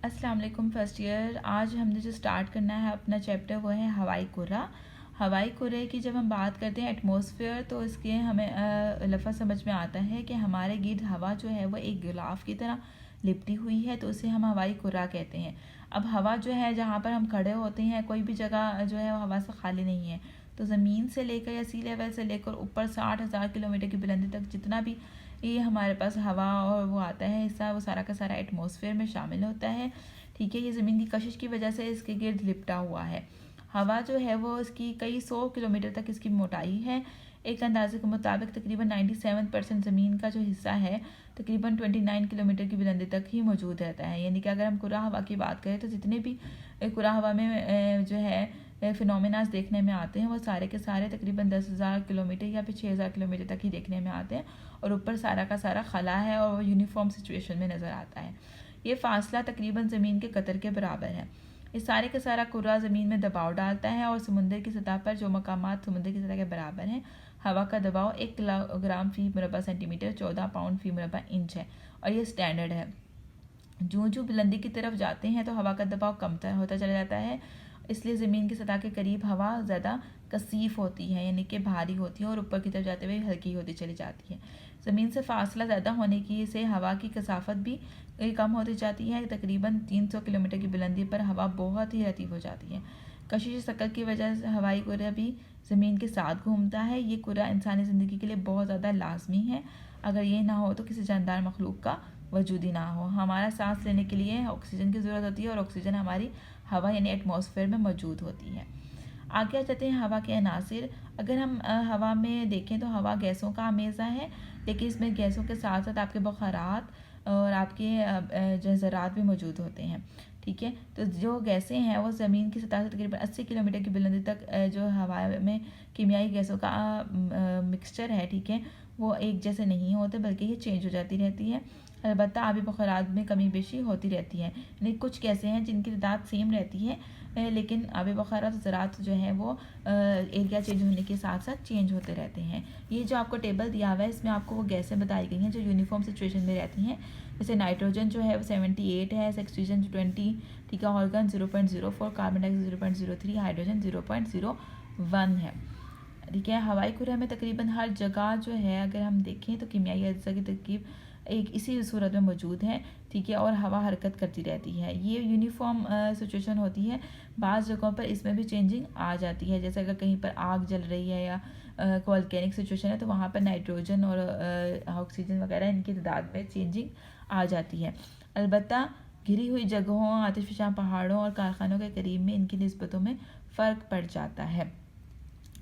अस्सलाम वालेकुम first year. आज हमने जो स्टार्ट करना है अपना चैप्टर वो है हवाई कोहरा। हवाई कोहरे की जब हम बात करते हैं एटमॉस्फेयर तो इसके हमें लफ्ज़ समझ में आता है कि हमारे गिर्द हवा जो है वो एक गिलाफ की तरह लिपटी हुई है, तो उसे हम हवाई कोहरा कहते हैं। अब हवा जो है जहाँ पर हम खड़े होते हैं कोई भी जगह जो है वो हवा से खाली नहीं है, तो ज़मीन से लेकर या सी लेवल से लेकर ऊपर 60,000 किलोमीटर की बुलंदी तक जितना भी ये हमारे पास हवा और वो आता है हिस्सा, वो सारा का सारा एटमॉस्फेयर में शामिल होता है। ठीक है, ये ज़मीन की कशिश की वजह से इसके गिर्द लिपटा हुआ है। हवा जो है वो इसकी कई 100 किलोमीटर तक इसकी मोटाई है। एक अंदाजे के मुताबिक तकरीबन 97% ज़मीन का जो हिस्सा है तकरीबन 29 किलोमीटर की बुलंदी तक ही मौजूद रहता है। यानी कि अगर हम कुर्रा हवा की बात करें तो जितने भी कुर्रा हवा में जो है फिनोमेनास देखने में आते हैं वो सारे के सारे तकरीबन 10,000 किलोमीटर या फिर 6,000 किलोमीटर तक ही देखने में आते हैं, और ऊपर सारा का सारा खला है और वो यूनिफॉर्म सिचुएशन में नज़र आता है। ये फासला तकरीबन ज़मीन के कतर के बराबर है। इस सारे का सारा कुर्रा ज़मीन में दबाव डालता है और समुद्र की सतह पर जो मकामात समुद्र की सतह के बराबर हैं, हवा का दबाव 1 किलोग्राम फी मुरबा सेंटीमीटर 14 पाउंड फी मुरबा इंच है, और ये स्टैंडर्ड है। जो जो बुलंदी की तरफ जाते हैं तो हवा का दबाव कम होता चला जाता है, इसलिए ज़मीन की सतह के करीब हवा ज़्यादा कसीफ होती है, यानी कि भारी होती है, और ऊपर की तरफ जाते हुए हल्की होती चली जाती है। ज़मीन से फासला ज़्यादा होने की से हवा की कसाफत भी कम होती जाती है। तकरीबन 300 किलोमीटर की बुलंदी पर हवा बहुत ही रतीब हो जाती है। कशिश शक्ल की वजह से हवाई कुर्रा भी ज़मीन के साथ घूमता है। ये कुर्रा इंसानी ज़िंदगी के लिए बहुत ज़्यादा लाजमी है। अगर ये ना हो तो किसी जानदार मखलूक का वजूद ही ना हो। हमारा सांस लेने के लिए ऑक्सीजन की ज़रूरत होती है, और ऑक्सीजन हमारी हवा यानी एटमॉस्फेयर में मौजूद होती है। आगे आ जाते हैं हवा के अनासिर। अगर हम हवा में देखें तो हवा गैसों का अमेज़ा है, लेकिन इसमें गैसों के साथ साथ आपके बुखारात और आपके जो ज़रात भी मौजूद होते हैं। ठीक है, तो जो गैसें हैं वो ज़मीन की सतह से तकरीबन 80 किलोमीटर की बुलंदी तक जो हवा में कीमियाई गैसों का मिक्सचर है, ठीक है, वो एक जैसे नहीं होते बल्कि ये चेंज हो जाती रहती है। अलबत्ता आबी बुखारात में कमी बेशी होती रहती है, यानी कुछ गैसें हैं जिनकी तादाद सेम रहती है, लेकिन आबी बुखारात ज़रात जो है वो एरिया चेंज होने के साथ साथ चेंज होते रहते हैं। ये जो आपको टेबल दिया हुआ है इसमें आपको वो गैसें बताई गई हैं जो यूनिफॉर्म सिचुएशन में रहती हैं। जैसे नाइट्रोजन जो है वो 78 है, ऑक्सीजन 20, ठीक है, ऑर्गन 0.04, कार्बन डाइऑक्साइड 0.03, हाइड्रोजन 0.01 है। ठीक है, हवाई कुर्रे में तकरीबन हर जगह जो है अगर हम देखें तो कीमियाई अज्जा की तरकीब एक इसी सूरत में मौजूद है। ठीक है, और हवा हरकत करती रहती है। ये यूनिफॉर्म सिचुएशन होती है। बाज़ जगहों पर इसमें भी चेंजिंग आ जाती है, जैसे अगर कहीं पर आग जल रही है या वोल्केनिक सिचुएशन है तो वहाँ पर नाइट्रोजन और ऑक्सीजन वगैरह इनकी तादाद में चेंजिंग आ जाती है। अलबत्ता घिरी हुई जगहों, आतिशफ़शा पहाड़ों और कारखानों के करीब में इनकी निस्बतों में फ़र्क पड़ जाता है।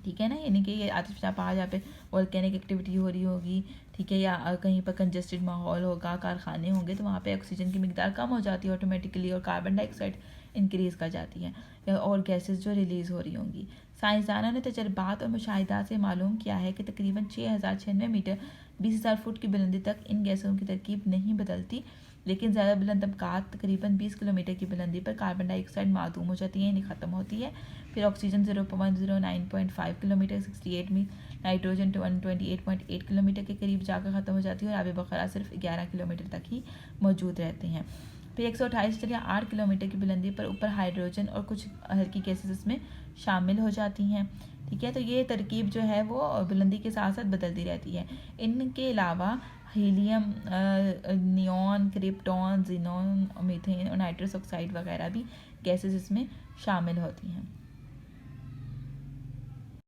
ठीक है ना, यानी कि ये आतिशफ़शा पहाड़ जहाँ पे वोल्केनिक एक्टिविटी हो रही होगी, ठीक है, या कहीं पर कंजस्टेड माहौल होगा, कारखाने होंगे, तो वहाँ पे ऑक्सीजन की मिकदार कम हो जाती है ऑटोमेटिकली, और कार्बन डाइऑक्साइड इंक्रीज़ कर जाती है और गैसेस जो रिलीज़ हो रही होंगी। साइंसदानों ने तजर्बात और मुशाहिदात से मालूम किया है कि तकरीबन 6,096 मीटर 20,000 फुट की बुलंदी तक इन गैसों की तरकीब नहीं बदलती, लेकिन ज़्यादा बुलंद तबकात तकरीबन 20 किलोमीटर की बुलंदी पर कार्बन डाइऑक्साइड मादूम हो जाती है, यानी ख़त्म होती है। फिर ऑक्सीजन 0.09.5 किलोमीटर 68 मील, नाइट्रोजन 128.8 किलोमीटर के करीब जाकर ख़त्म हो जाती है, और आबी बुखारा सिर्फ 11 किलोमीटर तक ही मौजूद रहते हैं। फिर 128.8 किलोमीटर की बुलंदी पर ऊपर हाइड्रोजन और कुछ हल्की गैसेस इसमें शामिल हो जाती हैं। ठीक है, तो ये तरकीब जो है वो बुलंदी के साथ साथ बदलती रहती है। इनके अलावा helium, neon, krypton, xenon, methane और नाइट्रस ऑक्साइड वगैरह भी गैसेस इसमें शामिल होती हैं।